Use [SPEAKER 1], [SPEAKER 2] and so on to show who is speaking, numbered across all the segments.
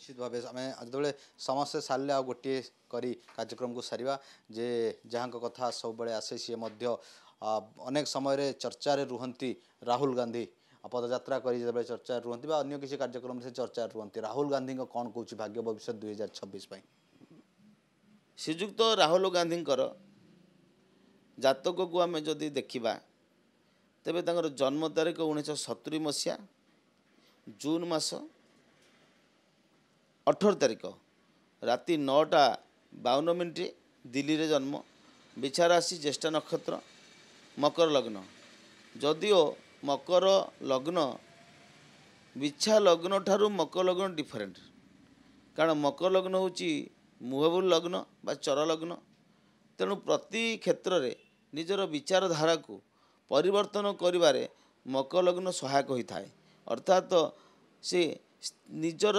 [SPEAKER 1] निश्चित भाव आम जो समस्ते सारे आ गोटे करी कार्यक्रम को सारिबा जे जहाँ कथा सब बड़े आसे सी अनेक समय चर्चा रुहंती राहुल गांधी पदयात्रा कर चर्चा रुहंती अन्य किसी कार्यक्रम से चर्चा रुहंती राहुल गांधी कौन कौच भाग्य भविष्य 2026
[SPEAKER 2] श्रीजुक्त राहुल गांधी जातक को आम जदि देखा तेबे तांकर जन्म तारीख 1970 मसीहा जून मास 18 तारीख राति 9:52 दिल्ली रे जन्म विचार राशि ज्येष्ठ नक्षत्र मकर लग्न जदिओ मकर लग्न विछा लग्न ठारू मकर लग्न डिफरेंट कारण मकर लग्न होची मुहबुल लग्न बा चर लग्न तेणु प्रति क्षेत्र में निजर विचारधारा को परिवर्तन करिबारे मकर लग्न सहायक होता है अर्थात से निजर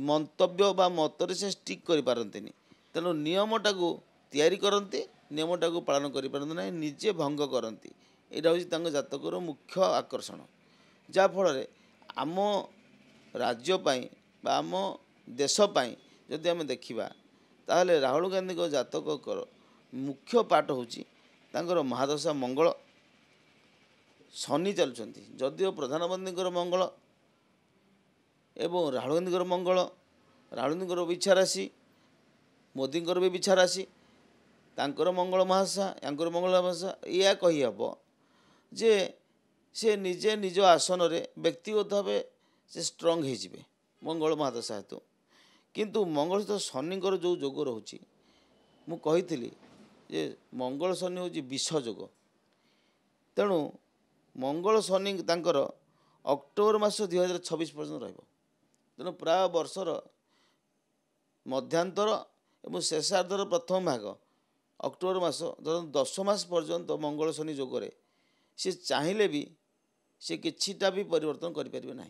[SPEAKER 2] मंतव्य बा मतरे से स्टिक करि पारंतिनी तेणु नियमटा को तैयारी करते नियमटा को पालन करि पारंति ना निजे भंग करती यहाँ हूँ जातकर मुख्य आकर्षण जा फल आम राज्य बा आम देशपाई जदि आम देखा ताहले राहुल गांधी को जातक मुख्य पाठ होकर महादशा मंगल शनि चलुंट जदिओ प्रधानमंत्री मंगल एवं राहुल गांधी मंगल राहुल गांधी विछा राशि मोदी भी विछा राशि तांकर मंगल महादशा यांकर मंगल महादशा या कही हम जे से निजे निज आसन रे व्यक्तिगत भाव से स्ट्रंग हो मंगल महादशा हेतु किंतु मंगल सहित शनिकर जो जोग रोचे मुझी जे मंगल शनि हूँ विष जोग तेणु मंगल शनि तांकर अक्टोबर मास 2026 पर्यटन तेणु प्राय वर्षर मध्यांतर एवं शेषार्धर प्रथम भाग अक्टोबर मास 10 मास पर्यंत मंगल शनि जोगरे सी चाहिए भी से किछिटा भी परिवर्तन करें ना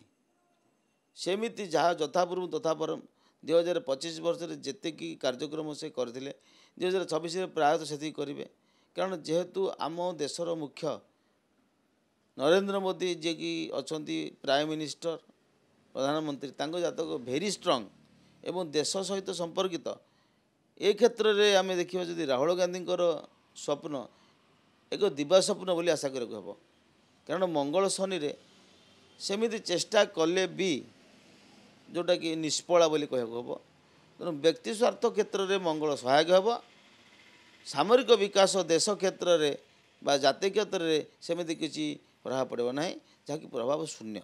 [SPEAKER 2] सेमिति जहाँ यथापूर्व तथा परम 2025 वर्ष जेते कि कार्यक्रम से करते 2026 प्रायतः से करेंगे कारण जेहेतु आम देशर मुख्य नरेंद्र मोदी जी की अच्छा प्राइम मिनिस्टर प्रधानमंत्री तांको जातक भेरी स्ट्रंग एवं देश सहित संपर्कित ए क्षेत्र में आम देखा जदि राहुल गांधी स्वप्न एक दिवा स्वप्न बोली आशा करके हम कारण मंगल शनि रे सेमिति चेष्टा कले भी जोटा कि निष्फला बोली कह हम तेणु व्यक्ति स्वार्थ क्षेत्र में मंगल सहायक हम सामरिक विकास देश क्षेत्र में बा जातीय क्षेत्र में सेमिति किसी प्रभाव पड़े ना जहाँकि प्रभाव शून्य।